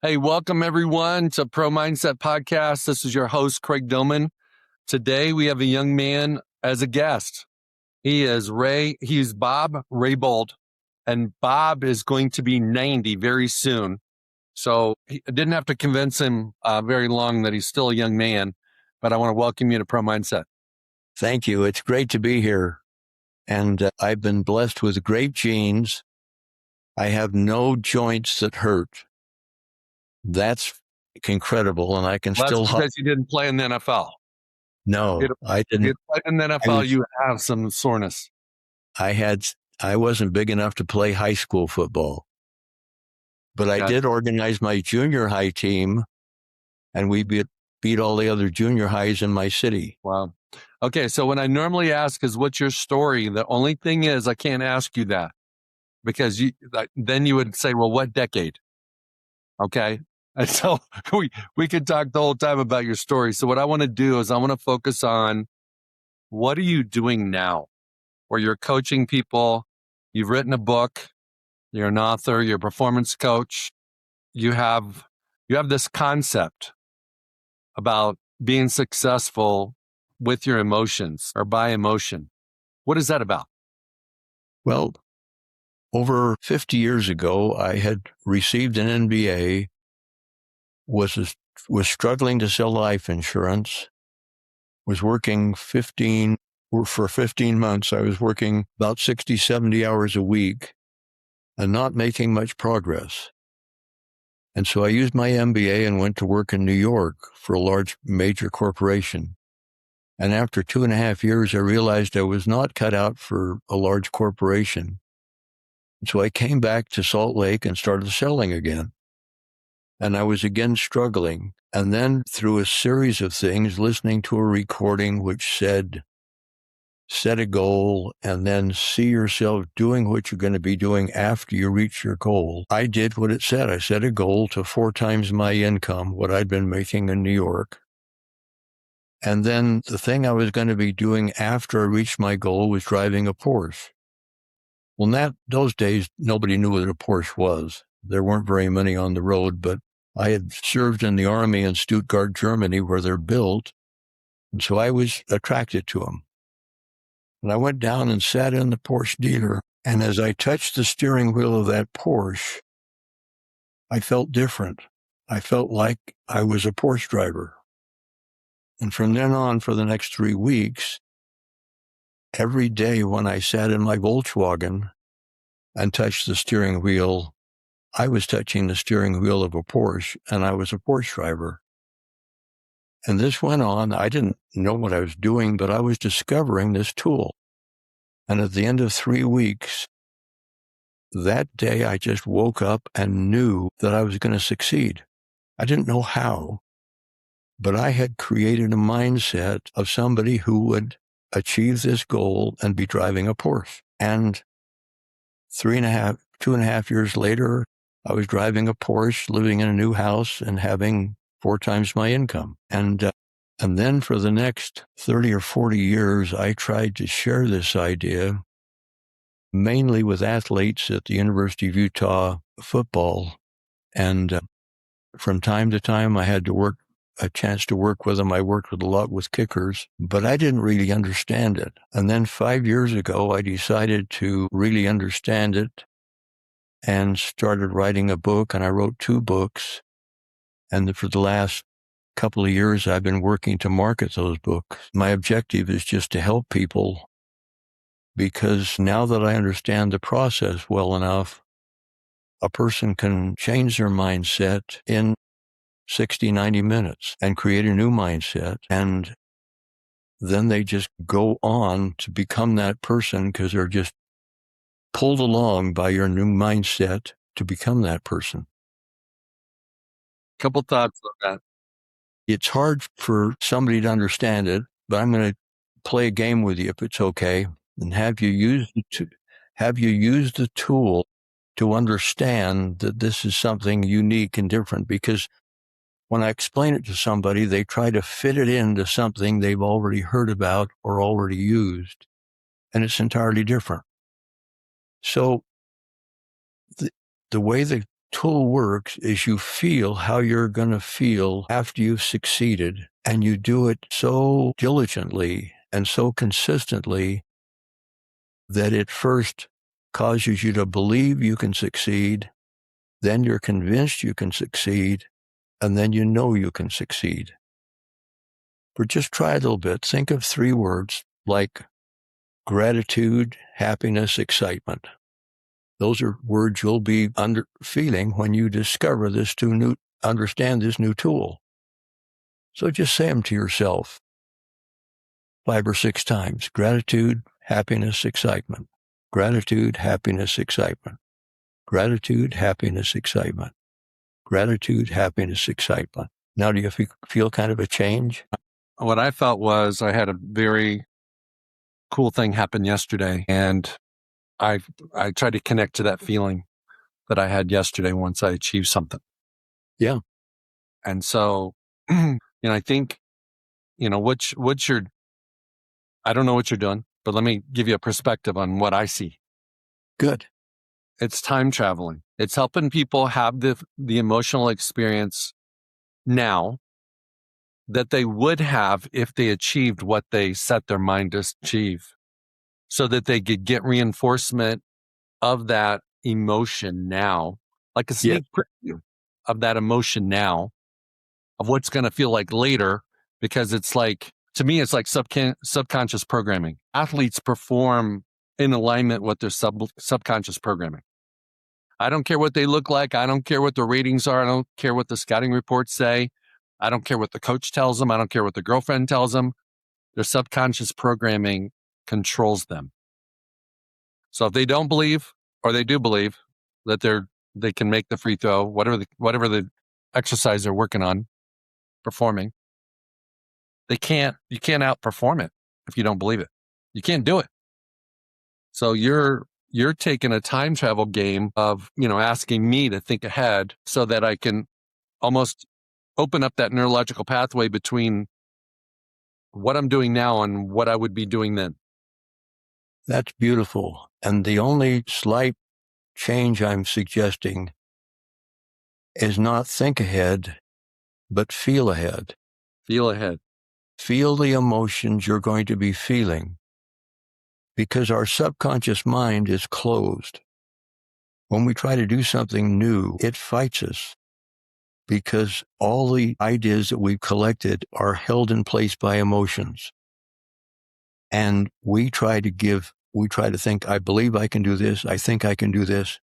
Hey, welcome everyone to Pro Mindset Podcast. This is your host, Craig Domann. Today we have a young man as a guest. He's Bob Raybould, and Bob is going to be 90 very soon. So I didn't have to convince him very long that he's still a young man, but I want to welcome you to Pro Mindset. Thank you. It's great to be here. And I've been blessed with great genes. I have no joints that hurt. That's incredible. And I can still... That's because you didn't play in the NFL. No, I didn't. If you played in the NFL, you have some soreness. I wasn't big enough to play high school football. But I did organize my junior high team, and we beat all the other junior highs in my city. Wow. Okay, so when I normally ask is, what's your story? The only thing is I can't ask you that because then you would say, well, what decade? Okay, and so we could talk the whole time about your story. So what I want to do is I want to focus on what are you doing now where you're coaching people, you've written a book, you're an author, you're a performance coach, you have this concept about being successful with your emotions or by emotion. What is that about? Well, over 50 years ago, I had received an MBA, was struggling to sell life insurance, was working for 15 months. I was working about 60, 70 hours a week and not making much progress. And so I used my MBA and went to work in New York for a large major corporation. And after 2.5 years, I realized I was not cut out for a large corporation. So I came back to Salt Lake and started selling again. And I was again struggling. And then through a series of things, listening to a recording which said, set a goal and then see yourself doing what you're going to be doing after you reach your goal. I did what it said. I set a goal to 4 times my income, what I'd been making in New York. And then the thing I was going to be doing after I reached my goal was driving a Porsche. Well, those days, nobody knew what a Porsche was. There weren't very many on the road, but I had served in the army in Stuttgart, Germany, where they're built. And so I was attracted to them. And I went down and sat in the Porsche dealer. And as I touched the steering wheel of that Porsche, I felt different. I felt like I was a Porsche driver. And from then on, for the next 3 weeks, every day when I sat in my Volkswagen and touched the steering wheel, I was touching the steering wheel of a Porsche, and I was a Porsche driver. And this went on. I didn't know what I was doing, but I was discovering this tool. And at the end of 3 weeks, that day I just woke up and knew that I was going to succeed. I didn't know how, but I had created a mindset of somebody who would achieve this goal and be driving a Porsche. And 2.5 years later, I was driving a Porsche, living in a new house, and having 4 times my income. And then for the next 30 or 40 years, I tried to share this idea, mainly with athletes at the University of Utah football. And from time to time, I had a chance to work with them. I worked a lot with kickers, but I didn't really understand it. And then 5 years ago, I decided to really understand it and started writing a book, and I wrote 2 books. And for the last couple of years, I've been working to market those books. My objective is just to help people, because now that I understand the process well enough, a person can change their mindset in 60, 90 minutes and create a new mindset. And then they just go on to become that person because they're just pulled along by your new mindset to become that person. Couple thoughts on that. It's hard for somebody to understand it, but I'm going to play a game with you if it's okay, and have you use the tool to understand that this is something unique and different. Because when I explain it to somebody, they try to fit it into something they've already heard about or already used, and it's entirely different. So the way the tool works is you feel how you're going to feel after you've succeeded, and you do it so diligently and so consistently that it first causes you to believe you can succeed, then you're convinced you can succeed, and then you know you can succeed. But just try a little bit. Think of 3 words like gratitude, happiness, excitement. Those are words you'll be feeling when you discover understand this new tool. So just say them to yourself 5 or 6 times. Gratitude, happiness, excitement. Gratitude, happiness, excitement. Gratitude, happiness, excitement. Gratitude, happiness, excitement. Now, do you feel kind of a change? What I felt was I had a very cool thing happen yesterday, and I tried to connect to that feeling that I had yesterday once I achieved something. Yeah. And so, I think, what's your, I don't know what you're doing, but let me give you a perspective on what I see. Good. It's time traveling. It's helping people have the emotional experience now that they would have if they achieved what they set their mind to achieve, so that they could get reinforcement of that emotion now, like a sneak preview of that emotion now, of what's going to feel like later, because it's like, to me, it's like subconscious programming. Athletes perform in alignment with their subconscious programming. I don't care what they look like. I don't care what the ratings are. I don't care what the scouting reports say. I don't care what the coach tells them. I don't care what the girlfriend tells them. Their subconscious programming controls them. So if they don't believe, or they do believe, that they can make the free throw, whatever the exercise they're working on performing, you can't outperform it if you don't believe it. You can't do it. So you're taking a time travel game of, asking me to think ahead so that I can almost open up that neurological pathway between what I'm doing now and what I would be doing then. That's beautiful. And the only slight change I'm suggesting is not think ahead, but feel ahead. Feel ahead. Feel the emotions you're going to be feeling, because our subconscious mind is closed. When we try to do something new, it fights us, because all the ideas that we've collected are held in place by emotions. And we try to think, I believe I can do this. I think I can do this.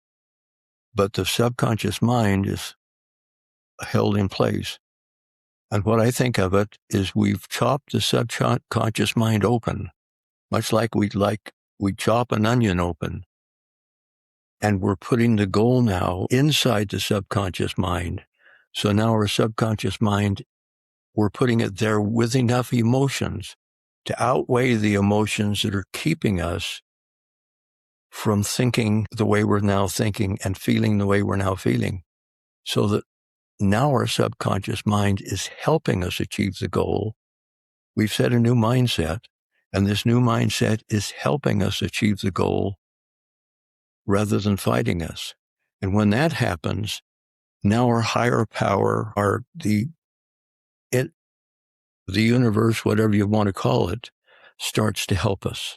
But the subconscious mind is held in place. And what I think of it is we've chopped the subconscious mind open, much like we chop an onion open. And we're putting the goal now inside the subconscious mind. So now our subconscious mind, we're putting it there with enough emotions to outweigh the emotions that are keeping us from thinking the way we're now thinking and feeling the way we're now feeling. So that now our subconscious mind is helping us achieve the goal. We've set a new mindset, and this new mindset is helping us achieve the goal rather than fighting us. And when that happens, now our higher power, the universe, whatever you want to call it, starts to help us.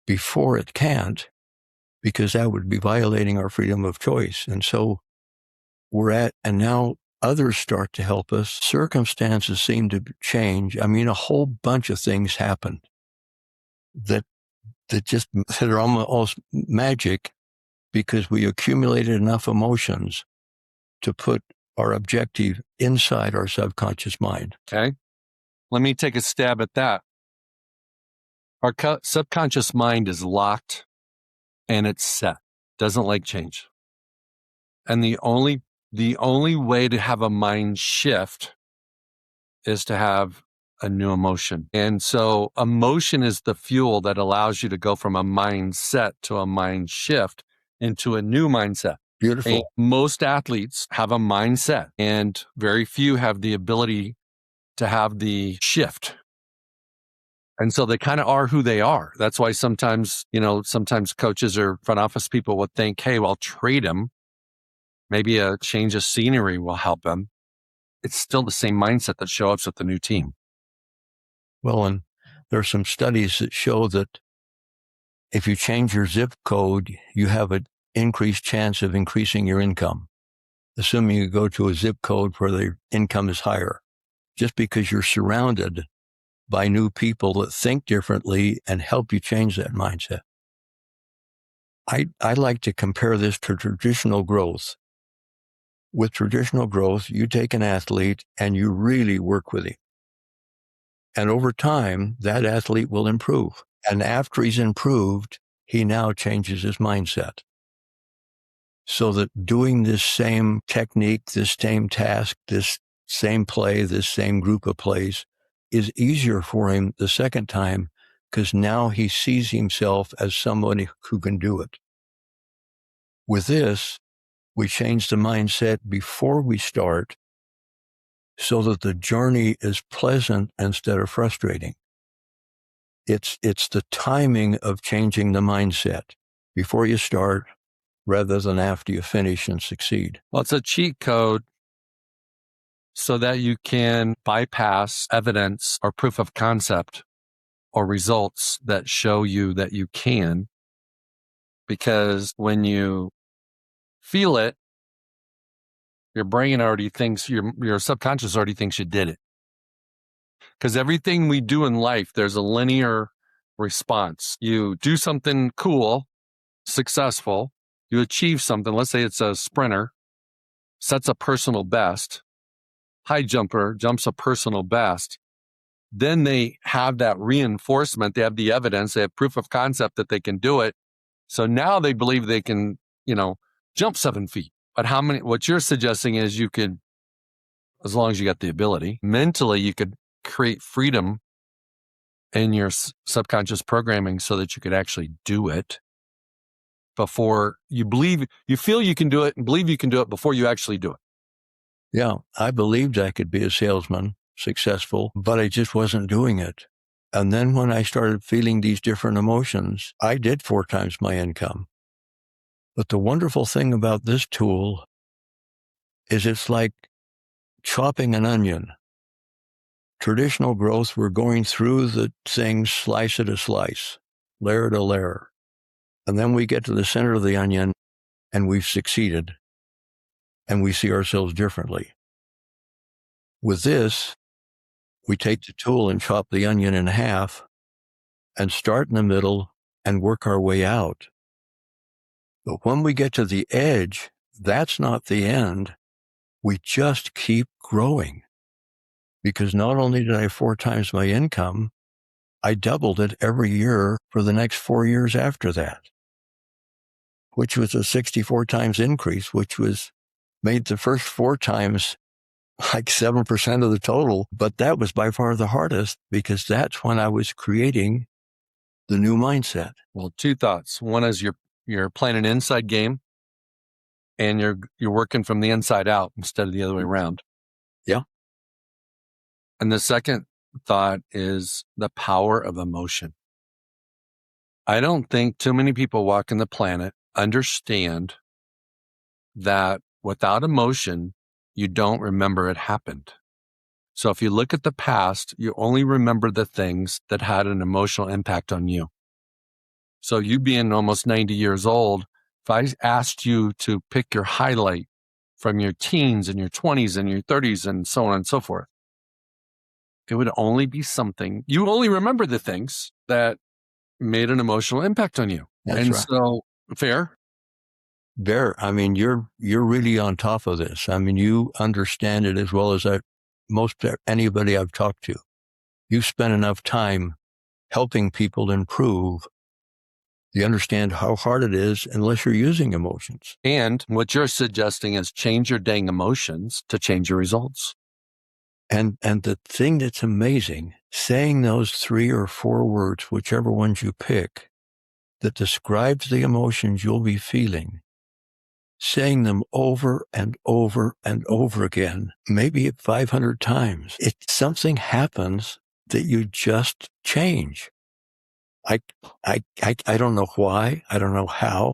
Before it can't, because that would be violating our freedom of choice. And so and now others start to help us. Circumstances seem to change. I mean, a whole bunch of things happen that are almost magic, because we accumulated enough emotions to put our objective inside our subconscious mind. Okay. Let me take a stab at that. Our subconscious mind is locked and it's set. Doesn't like change. And the only way to have a mind shift is to have a new emotion. And so emotion is the fuel that allows you to go from a mindset to a mind shift into a new mindset. Beautiful. And most athletes have a mindset, and very few have the ability to have the shift. And so they kind of are who they are. That's why sometimes coaches or front office people would think, hey, well, I'll trade him Maybe a change of scenery will help them. It's still the same mindset that shows up with the new team. Well, and there are some studies that show that if you change your zip code, you have an increased chance of increasing your income, assuming you go to a zip code where the income is higher, just because you're surrounded by new people that think differently and help you change that mindset. I like to compare this to traditional growth. With traditional growth, you take an athlete and you really work with him. And over time, that athlete will improve. And after he's improved, he now changes his mindset. So that doing this same technique, this same task, this same play, this same group of plays is easier for him the second time because now he sees himself as somebody who can do it. With this, we change the mindset before we start so that the journey is pleasant instead of frustrating. It's the timing of changing the mindset before you start rather than after you finish and succeed. Well, it's a cheat code so that you can bypass evidence or proof of concept or results that show you that you can. Because when you feel it, your brain already thinks, your subconscious already thinks you did it. Because everything we do in life, there's a linear response. You do something cool, successful, you achieve something. Let's say it's a sprinter, sets a personal best, high jumper jumps a personal best. Then they have that reinforcement. They have the evidence. They have proof of concept that they can do it. So now they believe they can, jump 7 feet. But what you're suggesting is you could, as long as you got the ability, mentally, you could create freedom in your subconscious programming so that you could actually do it before you feel you can do it and believe you can do it before you actually do it. Yeah, I believed I could be a salesman, successful, but I just wasn't doing it. And then when I started feeling these different emotions, I did 4 times my income. But the wonderful thing about this tool is it's like chopping an onion. Traditional growth, we're going through the thing slice at a slice, layer to layer. And then we get to the center of the onion and we've succeeded and we see ourselves differently. With this, we take the tool and chop the onion in half and start in the middle and work our way out. But when we get to the edge, that's not the end. We just keep growing. Because not only did I have 4 times my income, I doubled it every year for the next 4 years after that, which was a 64 times increase, which made the first 4 times like 7% of the total. But that was by far the hardest because that's when I was creating the new mindset. Well, 2 thoughts. One is you're playing an inside game and you're working from the inside out instead of the other way around. Yeah. And the second thought is the power of emotion. I don't think too many people walking the planet understand that without emotion, you don't remember it happened. So if you look at the past, you only remember the things that had an emotional impact on you. So you being almost 90 years old, if I asked you to pick your highlight from your teens and your 20s and your 30s and so on and so forth, it would only be something, you only remember the things that made an emotional impact on you. That's right. So, fair? Fair. I mean, you're really on top of this. I mean, you understand it as well as anybody I've talked to. You've spent enough time helping people improve. You understand how hard it is unless you're using emotions. And what you're suggesting is change your dang emotions to change your results. And the thing that's amazing, saying those 3 or 4 words, whichever ones you pick, that describes the emotions you'll be feeling, saying them over and over and over again, maybe 500 times, something happens that you just change. I don't know why. I don't know how.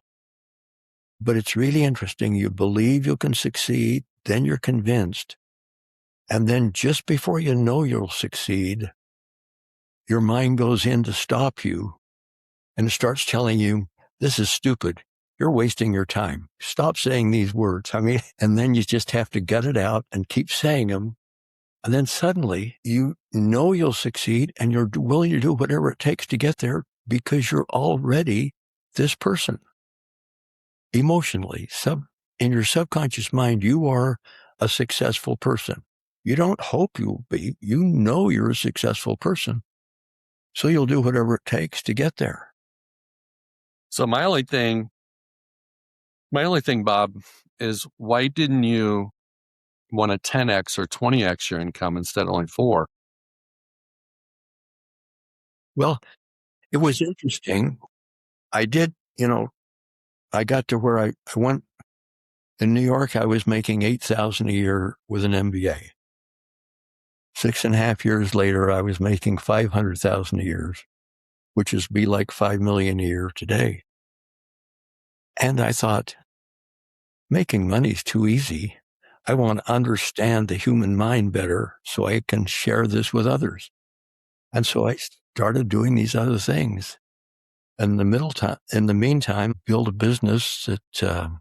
But it's really interesting. You believe you can succeed, then you're convinced. And then just before you know you'll succeed, your mind goes in to stop you and it starts telling you, this is stupid. You're wasting your time. Stop saying these words. And then you just have to gut it out and keep saying them. And then suddenly you know you'll succeed and you're willing to do whatever it takes to get there because you're already this person. Emotionally, in your subconscious mind, you are a successful person. You don't hope you'll be. You know you're a successful person. So you'll do whatever it takes to get there. So my only thing, Bob, is why didn't you want to 10x or 20x your income instead of only 4? Well, it was interesting. I did, I got to where I went in New York. I was making $8,000 a year with an MBA. 6.5 years later, I was making $500,000 a year, which is be like $5 million a year today. And I thought, making money is too easy. I want to understand the human mind better so I can share this with others. And so I started doing these other things. And in the meantime, built a business that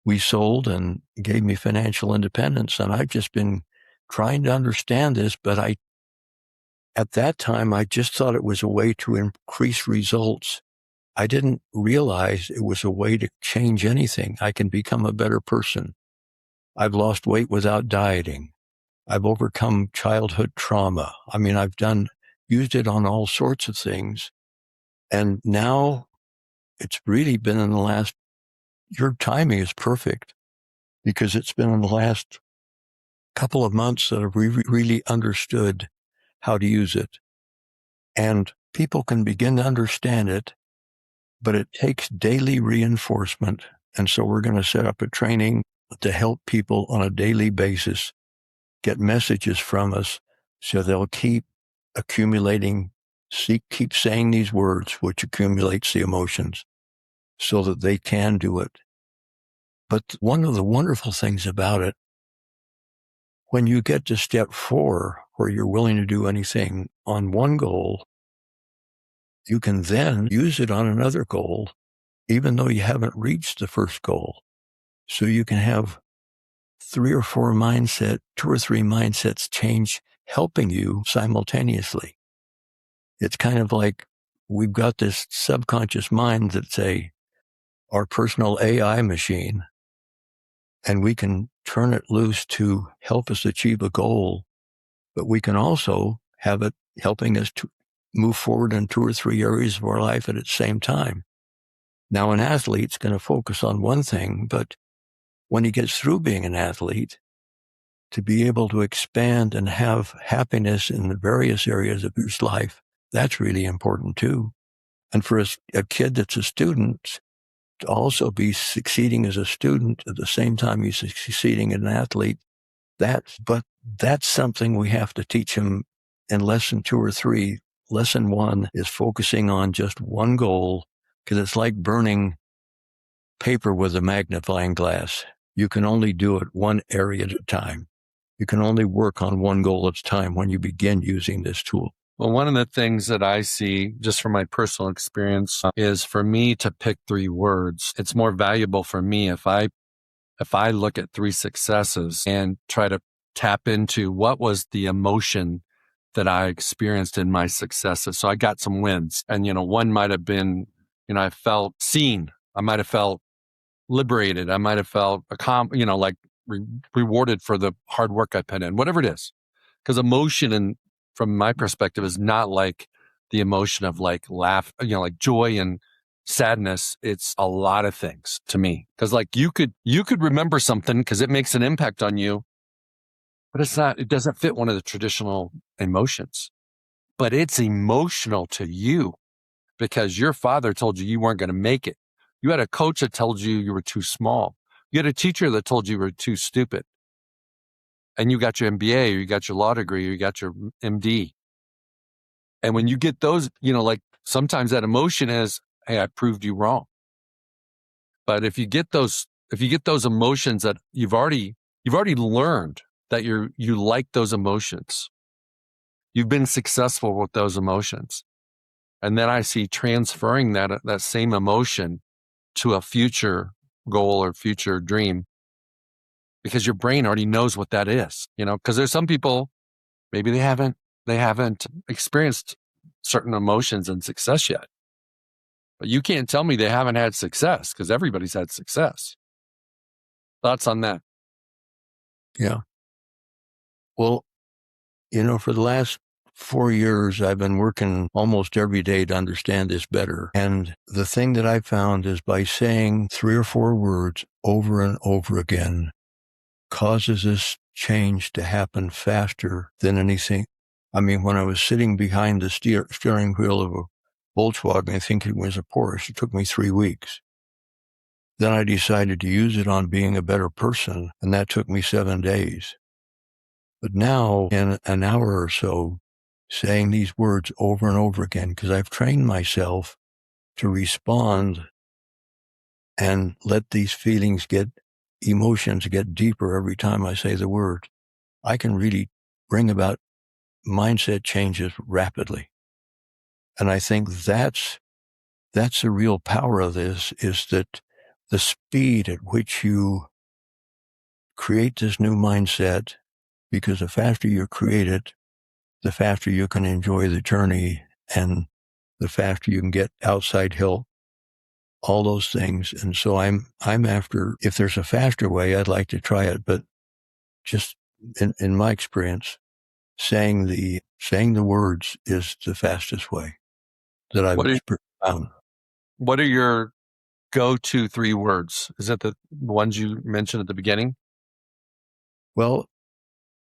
we sold and gave me financial independence. And I've just been trying to understand this, but at that time, I just thought it was a way to increase results. I didn't realize it was a way to change anything. I can become a better person. I've lost weight without dieting. I've overcome childhood trauma. I've used it on all sorts of things. And now it's really been in the last, your timing is perfect because it's been in the last couple of months that I've really understood how to use it. And people can begin to understand it, but it takes daily reinforcement. And so we're going to set up a training to help people on a daily basis get messages from us so they'll keep accumulating, keep saying these words, which accumulates the emotions so that they can do it. But one of the wonderful things about it, when you get to step 4, where you're willing to do anything on one goal, you can then use it on another goal, even though you haven't reached the first goal. So you can have 2 or 3 mindsets change, helping you simultaneously. It's kind of like we've got this subconscious mind that's our personal AI machine, and we can turn it loose to help us achieve a goal, but we can also have it helping us to move forward in 2 or 3 areas of our life at the same time. Now, an athlete's going to focus on one thing, but when he gets through being an athlete, to be able to expand and have happiness in the various areas of his life, that's really important too. And for a kid that's a student, to also be succeeding as a student at the same time he's succeeding as an athlete, but that's something we have to teach him in lesson 2 or 3. Lesson 1 is focusing on just one goal, because it's like burning paper with a magnifying glass. You can only do it one area at a time. You can only work on one goal at a time when you begin using this tool. Well, one of the things that I see just from my personal experience is for me to pick 3 words. It's more valuable for me if I look at 3 successes and try to tap into what was the emotion that I experienced in my successes. So I got some wins, and, one might have been, I felt seen. I might have felt liberated. I might have felt, rewarded for the hard work I put in, whatever it is. Because emotion, from my perspective, is not like the emotion of like like joy and sadness. It's a lot of things to me. Because like you could remember something because it makes an impact on you, but it doesn't fit one of the traditional emotions. But it's emotional to you because your father told you weren't going to make it. You had a coach that told you were too small. You had a teacher that told you were too stupid. And you got your MBA, or you got your law degree, or you got your MD. And when you get those, like sometimes that emotion is, hey, I proved you wrong. But if you get those emotions that you've already learned that you like those emotions, you've been successful with those emotions. And then I see transferring that same emotion to a future goal or future dream, because your brain already knows what that is, because there's some people, maybe they haven't experienced certain emotions and success yet. But you can't tell me they haven't had success, because everybody's had success. Thoughts on that? Yeah. Well, for the last 4 years, I've been working almost every day to understand this better. And the thing that I found is by saying 3 or 4 words over and over again causes this change to happen faster than anything. I mean, when I was sitting behind the steering wheel of a Volkswagen, I think it was a Porsche, it took me 3 weeks. Then I decided to use it on being a better person, and that took me 7 days. But now, in an hour or so, saying these words over and over again, because I've trained myself to respond and let these emotions get deeper every time I say the word, I can really bring about mindset changes rapidly. And I think that's the real power of this, is that the speed at which you create this new mindset, because the faster you create it, the faster you can enjoy the journey, and the faster you can get outside help, all those things. And so I'm after, if there's a faster way, I'd like to try it. But just in my experience, saying the words is the fastest way that I've found. What are your go-to 3 words? Is that the ones you mentioned at the beginning? Well,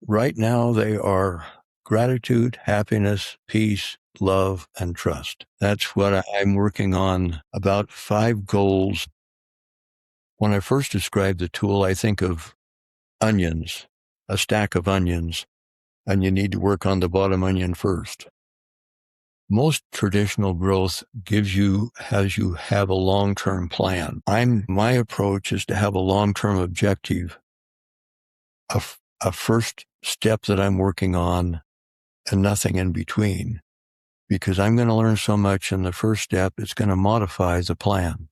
right now they are gratitude, happiness, peace, love, and trust. That's what I'm working on, about 5 goals. When I first describe the tool, I think of onions, a stack of onions, and you need to work on the bottom onion first. Most traditional growth has you have a long-term plan. My approach is to have a long-term objective, a first step that I'm working on, and nothing in between, because I'm going to learn so much in the first step, it's going to modify the plan.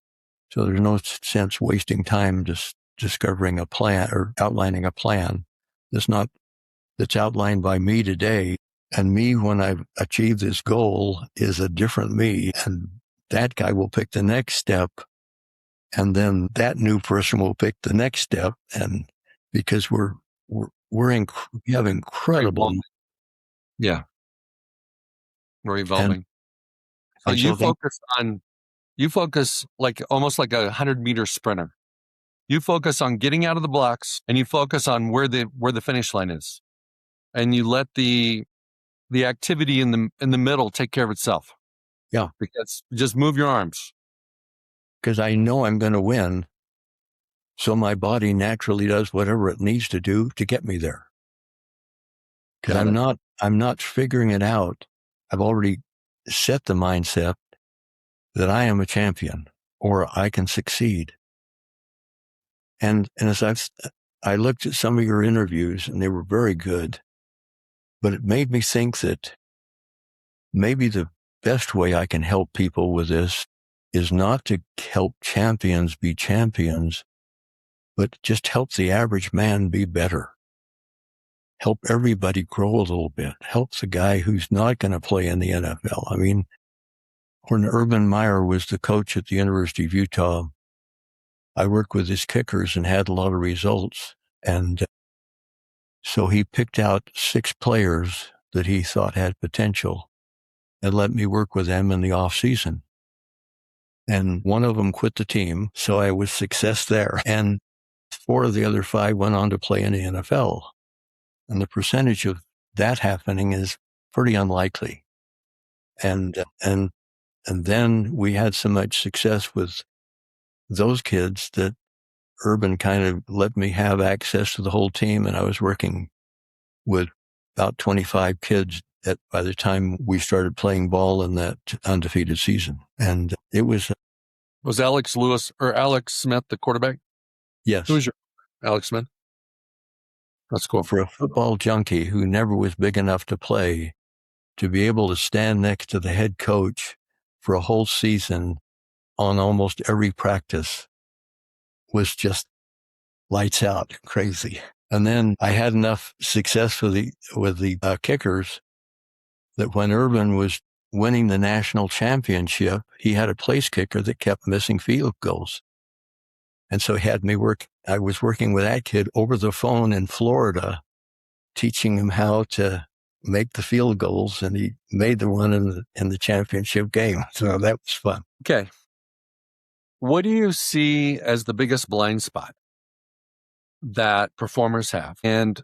So there's no sense wasting time just discovering a plan or outlining a plan that's outlined by me today. And me, when I've achieved this goal, is a different me. And that guy will pick the next step. And then that new person will pick the next step. And because we have incredible. Yeah. We're evolving. So you focus like almost like a 100-meter sprinter. You focus on getting out of the blocks, and you focus on where the finish line is. And you let the activity in the middle take care of itself. Yeah. Because just move your arms. Because I know I'm going to win. So my body naturally does whatever it needs to do to get me there. Because I'm not figuring it out. I've already set the mindset that I am a champion, or I can succeed. And as I looked at some of your interviews, and they were very good, but it made me think that maybe the best way I can help people with this is not to help champions be champions, but just help the average man be better. Help everybody grow a little bit. Help the guy who's not going to play in the NFL. I mean, when Urban Meyer was the coach at the University of Utah, I worked with his kickers and had a lot of results. And so he picked out 6 players that he thought had potential and let me work with them in the off season. And one of them quit the team, so I was success there. And 4 of the other 5 went on to play in the NFL. And the percentage of that happening is pretty unlikely. And then we had so much success with those kids that Urban kind of let me have access to the whole team. And I was working with about 25 kids by the time we started playing ball in that undefeated season. And it was Was Alex Smith the quarterback? Yes. Who was your Alex Smith? That's cool. For a football junkie who never was big enough to play, to be able to stand next to the head coach for a whole season on almost every practice was just lights out, crazy. And then I had enough success with the kickers that when Urban was winning the national championship, he had a place kicker that kept missing field goals. And so he had me I was working with that kid over the phone in Florida, teaching him how to make the field goals, and he made the one in the championship game. So that was fun. Okay. What do you see as the biggest blind spot that performers have? And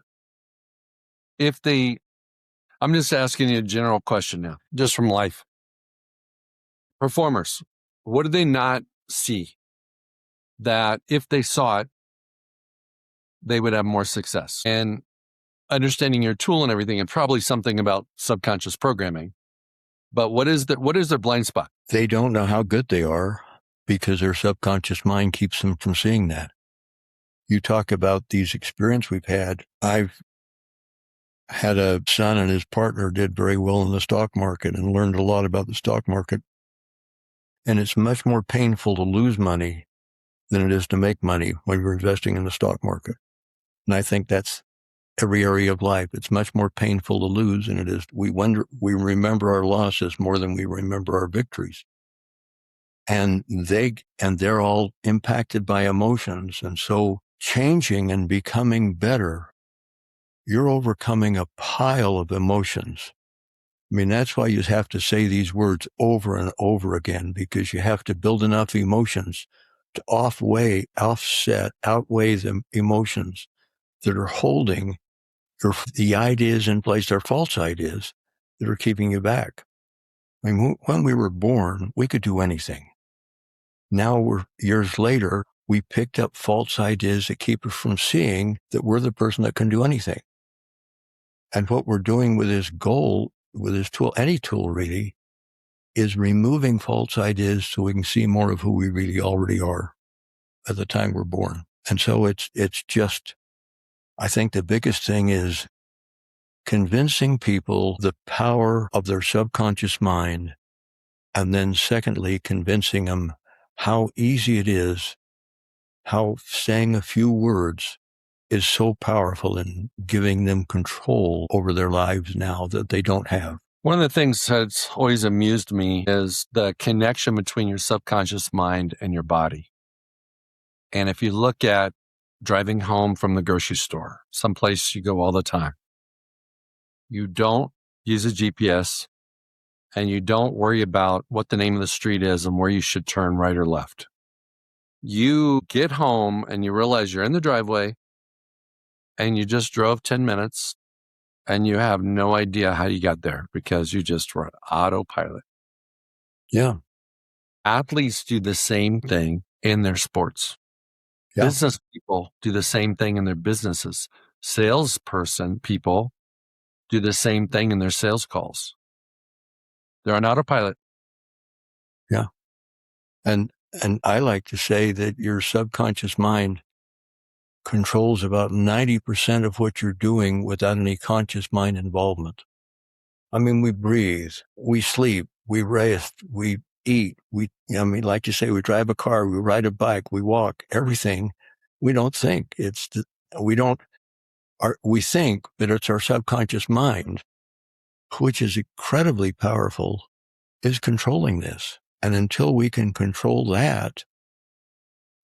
I'm just asking you a general question now, just from life. Performers, what do they not see that if they saw it, they would have more success? And understanding your tool and everything, and probably something about subconscious programming. But what is their blind spot? They don't know how good they are because their subconscious mind keeps them from seeing that. You talk about these experiences we've had. I've had a son and his partner did very well in the stock market and learned a lot about the stock market. And it's much more painful to lose money than it is to make money when you're investing in the stock market. And I think that's every area of life. It's much more painful to lose than it is. We remember our losses more than we remember our victories. And they're all impacted by emotions. And so changing and becoming better, you're overcoming a pile of emotions. I mean, that's why you have to say these words over and over again, because you have to build enough emotions to outweigh the emotions that are holding the ideas in place, or false ideas that are keeping you back. I mean, when we were born, we could do anything. Now years later, we picked up false ideas that keep us from seeing that we're the person that can do anything. And what we're doing with this goal, with this tool, any tool really, is removing false ideas so we can see more of who we really already are at the time we're born. And so it's just, I think the biggest thing is convincing people the power of their subconscious mind, and then secondly, convincing them how easy it is, how saying a few words is so powerful in giving them control over their lives now that they don't have. One of the things that's always amused me is the connection between your subconscious mind and your body. And if you look at driving home from the grocery store, someplace you go all the time, you don't use a GPS and you don't worry about what the name of the street is and where you should turn right or left. You get home and you realize you're in the driveway and you just drove 10 minutes and you have no idea how you got there because you just were autopilot. Yeah. Athletes do the same thing in their sports. Yeah. Business people do the same thing in their businesses. Salesperson people do the same thing in their sales calls. They're on autopilot. Yeah. And I like to say that your subconscious mind controls about 90% of what you're doing without any conscious mind involvement. I mean, we breathe, we sleep, we rest, we eat, like you say, we drive a car, we ride a bike, we walk, everything. We don't think. We think, but it's our subconscious mind, which is incredibly powerful, is controlling this. And until we can control that,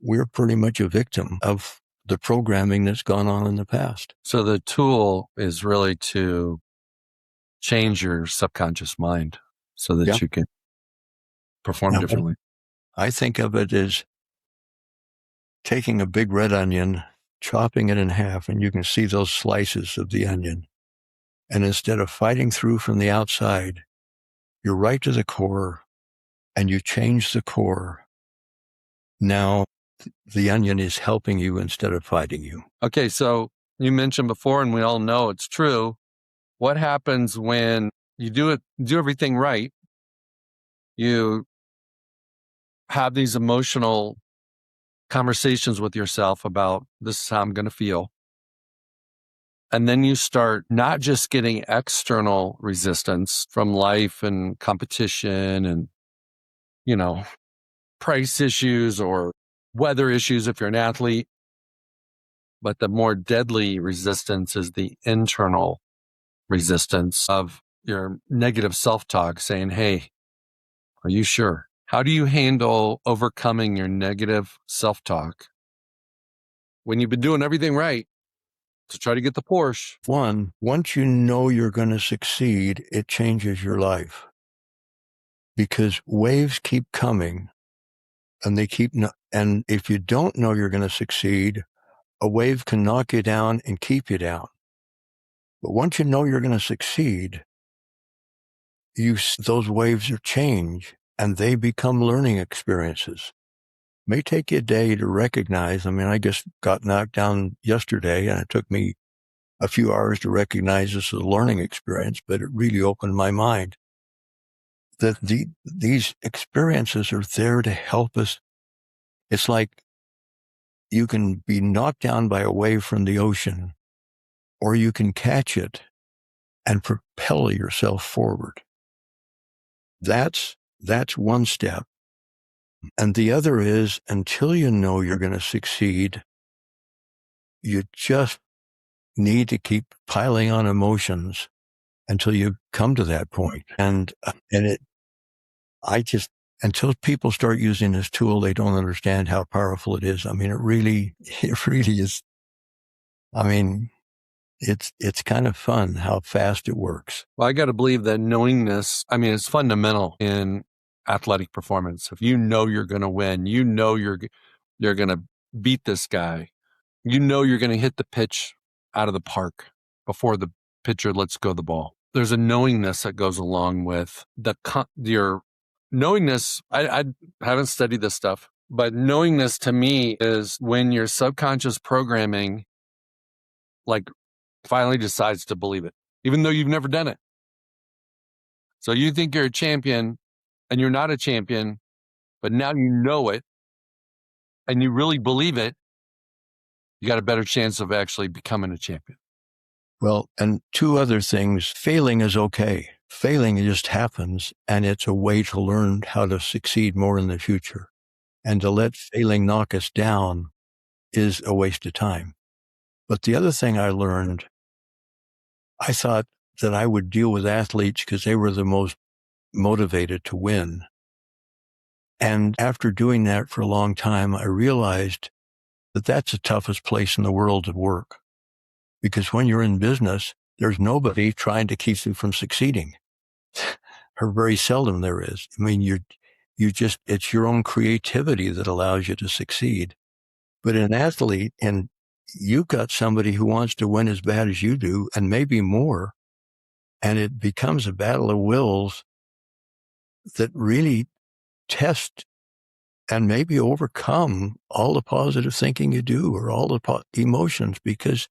we're pretty much a victim of the programming that's gone on in the past. So the tool is really to change your subconscious mind so that you can perform differently. I think of it as taking a big red onion, chopping it in half, and you can see those slices of the onion. And instead of fighting through from the outside, you're right to the core and you change the core. Now the onion is helping you instead of fighting you. Okay, so you mentioned before, and we all know it's true. What happens when you do everything right? You have these emotional conversations with yourself about this is how I'm going to feel. And then you start not just getting external resistance from life and competition and, price issues or weather issues if you're an athlete, but the more deadly resistance is the internal resistance of your negative self-talk saying, hey, are you sure? How do you handle overcoming your negative self-talk when you've been doing everything right to try to get the Porsche? Once you know you're going to succeed, it changes your life because waves keep coming and and if you don't know you're going to succeed, a wave can knock you down and keep you down. But once you know you're going to succeed, those waves are change and they become learning experiences. It may take you a day to recognize. I mean, I just got knocked down yesterday and it took me a few hours to recognize this as a learning experience, but it really opened my mind that these experiences are there to help us. It's like you can be knocked down by a wave from the ocean, or you can catch it and propel yourself forward. That's one step. And the other is, until you know you're going to succeed, you just need to keep piling on emotions until you come to that point. Until people start using this tool, they don't understand how powerful it is. I mean, it really is. I mean, it's kind of fun how fast it works. Well, I got to believe that knowingness, it's fundamental in athletic performance. If you know you're going to win, you know you're going to beat this guy, you know you're going to hit the pitch out of the park before the pitcher lets go the ball. There's a knowingness that goes along with your knowingness. I haven't studied this stuff, but knowingness to me is when your subconscious programming finally decides to believe it, even though you've never done it. So you think you're a champion and you're not a champion, but now you know it and you really believe it, you got a better chance of actually becoming a champion. Well, and two other things. Failing is okay. Failing just happens, and it's a way to learn how to succeed more in the future. And to let failing knock us down is a waste of time. But the other thing I learned, I thought that I would deal with athletes because they were the most motivated to win. And after doing that for a long time, I realized that that's the toughest place in the world to work. Because when you're in business, there's nobody trying to keep you from succeeding. Or very seldom there is. I mean, it's your own creativity that allows you to succeed. But an athlete, and you've got somebody who wants to win as bad as you do, and maybe more, and it becomes a battle of wills that really test and maybe overcome all the positive thinking you do or all the emotions, because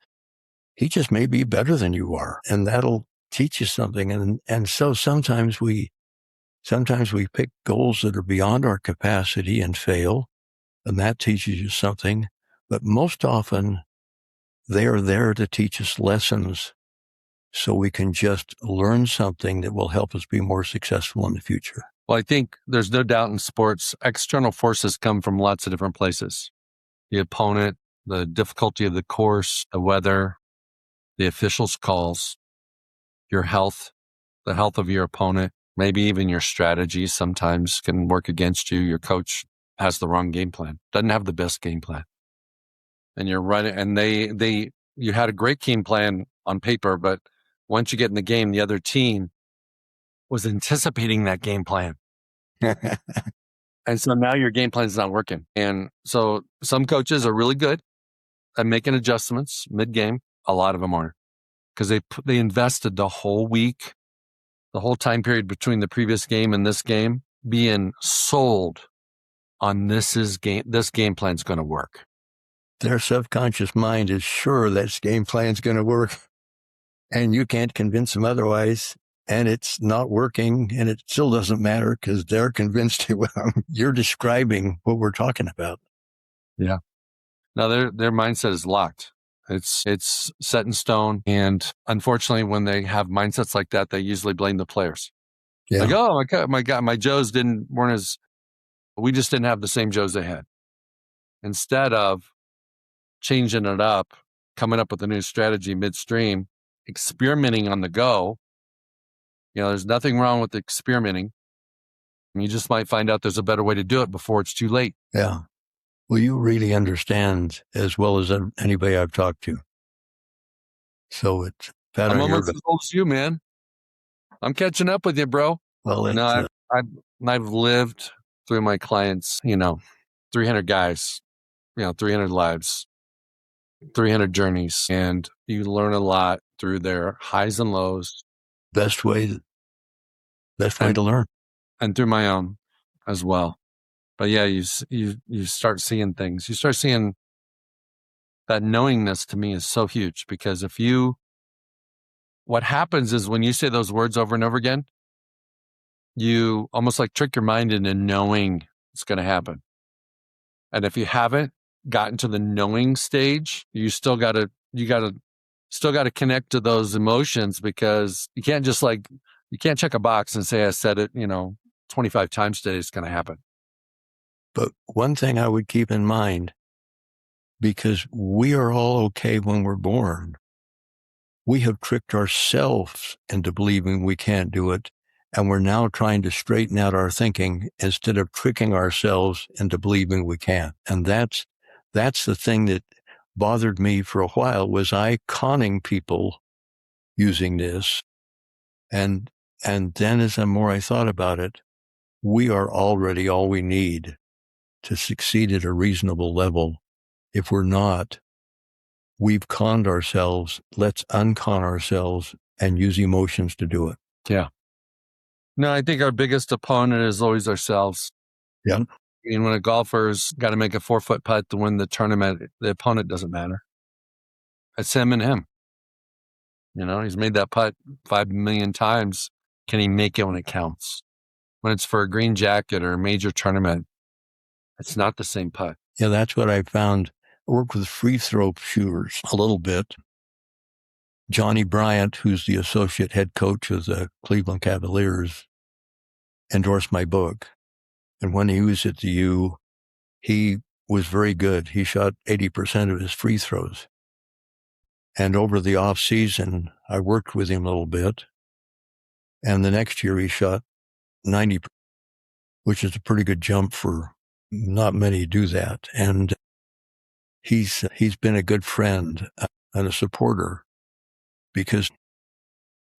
he just may be better than you are, and that'll teach you something. And so sometimes we pick goals that are beyond our capacity and fail, and that teaches you something. But most often, they are there to teach us lessons so we can just learn something that will help us be more successful in the future. Well, I think there's no doubt in sports, external forces come from lots of different places. The opponent, the difficulty of the course, the weather, the officials' calls, your health, the health of your opponent, maybe even your strategy sometimes can work against you. Your coach has the wrong game plan, doesn't have the best game plan. And you're running, and you had a great game plan on paper, but once you get in the game, the other team was anticipating that game plan. And so now your game plan is not working. And so some coaches are really good at making adjustments mid-game. A lot of them aren't, because they invested the whole week, the whole time period between the previous game and this game, being sold on this game plan's going to work. Their subconscious mind is sure that game plan's going to work, and you can't convince them otherwise. and it's not working, and it still doesn't matter because they're convinced you're describing what we're talking about. Yeah. No, their mindset is locked. It's set in stone. And unfortunately, when they have mindsets like that, they usually blame the players. Yeah. Like, oh my God, my Joes we just didn't have the same Joes they had. Instead of changing it up, coming up with a new strategy midstream, experimenting on the go. There's nothing wrong with experimenting. You just might find out there's a better way to do it before it's too late. Yeah. Well, you really understand as well as anybody I've talked to. So it's pat I'm on your almost as old as you, man. I'm catching up with you, bro. Well, No, I've lived through my clients, 300 guys, 300 lives, 300 journeys, and you learn a lot through their highs and lows. Best way to learn. And through my own as well. But yeah, you start seeing things. You start seeing that knowingness to me is so huge, because what happens is when you say those words over and over again, you almost like trick your mind into knowing it's going to happen. And if you haven't gotten to the knowing stage, you still got to connect to those emotions, because you can't check a box and say, I said it, 25 times today, it's going to happen. But one thing I would keep in mind, because we are all okay when we're born, we have tricked ourselves into believing we can't do it. And we're now trying to straighten out our thinking instead of tricking ourselves into believing we can. And that's the thing that bothered me for a while, was I conning people using this. And then as the more I thought about it, we are already all we need to succeed at a reasonable level. If we're not, we've conned ourselves. Let's uncon ourselves and use emotions to do it. Yeah. No, I think our biggest opponent is always ourselves. Yeah. And when a golfer's got to make a 4-foot putt to win the tournament, the opponent doesn't matter. It's him and him. He's made that putt 5 million times. Can he make it when it counts? When it's for a green jacket or a major tournament, it's not the same putt. Yeah, that's what I found. I work with free throw shooters a little bit. Johnny Bryant, who's the associate head coach of the Cleveland Cavaliers, endorsed my book. And when he was at the U, he was very good. He shot 80% of his free throws. And over the off season, I worked with him a little bit. And the next year he shot 90%, which is a pretty good jump for not many do that. And he's been a good friend and a supporter because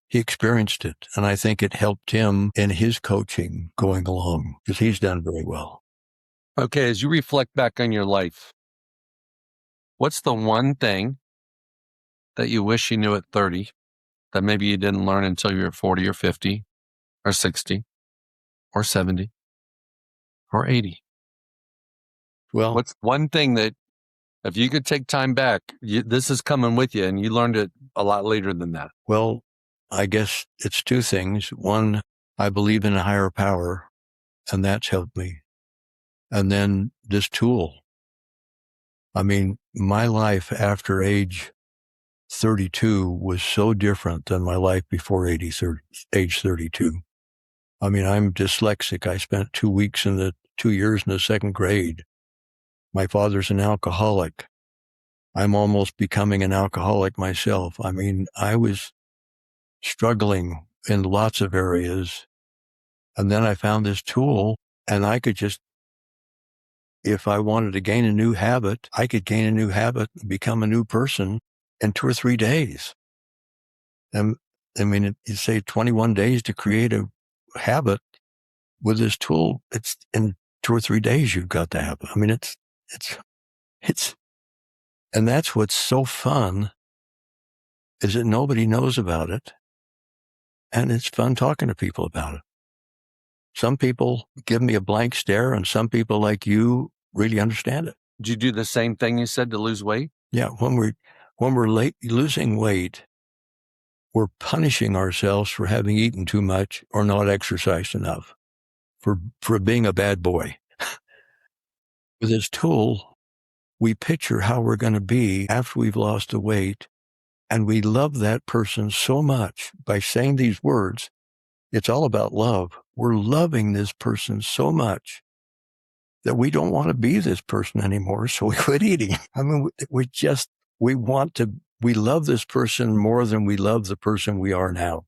he experienced it. And I think it helped him in his coaching going along, because he's done very well. Okay, as you reflect back on your life, what's the one thing that you wish you knew at 30 that maybe you didn't learn until you were 40 or 50 or 60 or 70 or 80? Well, what's one thing that, if you could take time back, this is coming with you, and you learned it a lot later than that? Well, I guess it's two things. One, I believe in a higher power, and that's helped me. And then this tool. I mean, my life after age 32 was so different than my life before age 32. I mean, I'm dyslexic. I spent 2 years in the second grade. My father's an alcoholic. I'm almost becoming an alcoholic myself. I mean, I was struggling in lots of areas. And then I found this tool, and I could just, if I wanted to gain a new habit, I could gain a new habit, become a new person in 2 or 3 days. And I mean, you say 21 days to create a habit. With this tool, it's in 2 or 3 days you've got the habit. I mean, it's, and that's what's so fun, is that nobody knows about it. And it's fun talking to people about it. Some people give me a blank stare, and some people like you really understand it. Did you do the same thing you said to lose weight? Yeah. When we're losing weight, we're punishing ourselves for having eaten too much or not exercised enough, for being a bad boy. With this tool, we picture how we're going to be after we've lost the weight, and we love that person so much by saying these words. It's all about love. We're loving this person so much that we don't want to be this person anymore, so we quit eating. I mean, we love this person more than we love the person we are now.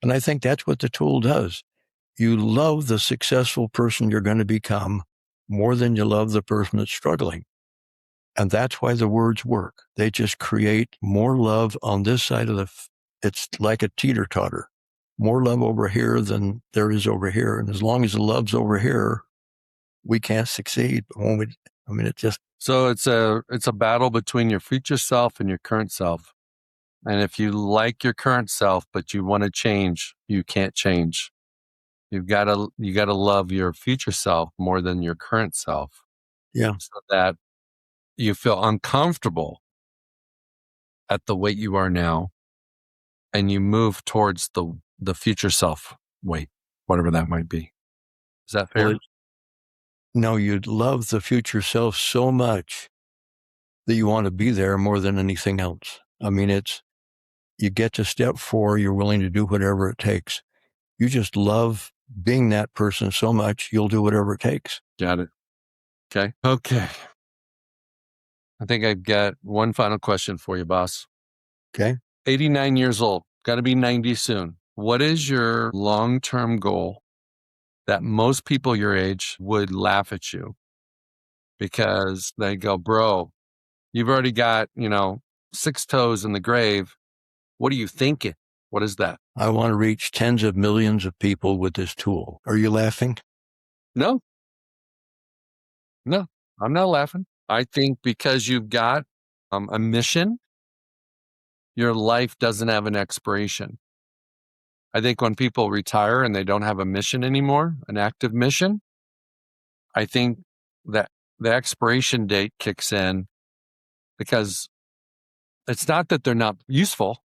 And I think that's what the tool does. You love the successful person you're going to become more than you love the person that's struggling. And that's why the words work. They just create more love on this side of it's like a teeter-totter. More love over here than there is over here. And as long as the love's over here, we can't succeed. So it's a battle between your future self and your current self. And if you like your current self, but you want to change, you can't change. You got to love your future self more than your current self. Yeah. So that you feel uncomfortable at the weight you are now, and you move towards the future self weight, whatever that might be. Is that fair? No, you'd love the future self so much that you want to be there more than anything else. I mean, you get to step 4, you're willing to do whatever it takes. You just love being that person so much, you'll do whatever it takes. Got it. Okay. I think I've got one final question for you, boss. Okay. 89 years old, got to be 90 soon. What is your long-term goal that most people your age would laugh at you? Because they go, bro, you've already got, 6 toes in the grave. What are you thinking? What is that? I want to reach tens of millions of people with this tool. Are you laughing? No, I'm not laughing. I think because you've got a mission, your life doesn't have an expiration. I think when people retire and they don't have a mission anymore, an active mission, I think that the expiration date kicks in, because it's not that they're not useful,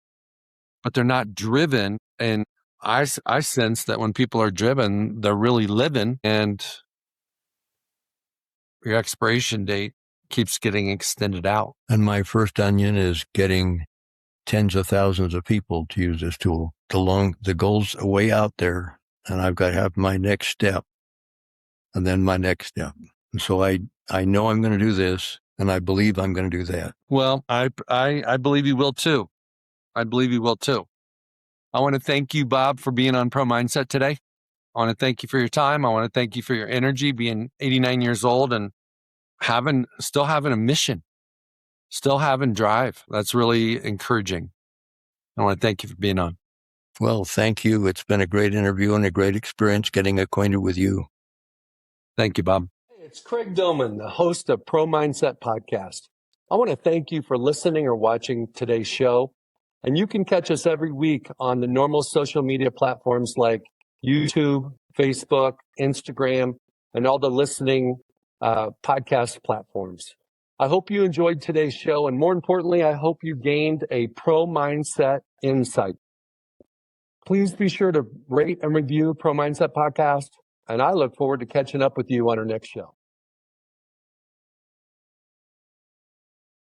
but they're not driven. And I sense that when people are driven, they're really living, and your expiration date keeps getting extended out. And my first onion is getting tens of thousands of people to use this tool. The goal's way out there, and I've got to have my next step and then my next step. And so I know I'm going to do this, and I believe I'm going to do that. Well, I believe you will too. I believe you will too. I want to thank you, Bob, for being on Pro Mindset today. I want to thank you for your time. I want to thank you for your energy, being 89 years old and still having a mission, still having drive. That's really encouraging. I want to thank you for being on. Well, thank you. It's been a great interview and a great experience getting acquainted with you. Thank you, Bob. Hey, it's Craig Domann, the host of Pro Mindset Podcast. I want to thank you for listening or watching today's show. And you can catch us every week on the normal social media platforms like YouTube, Facebook, Instagram, and all the listening podcast platforms. I hope you enjoyed today's show. And more importantly, I hope you gained a Pro Mindset insight. Please be sure to rate and review Pro Mindset Podcast. And I look forward to catching up with you on our next show.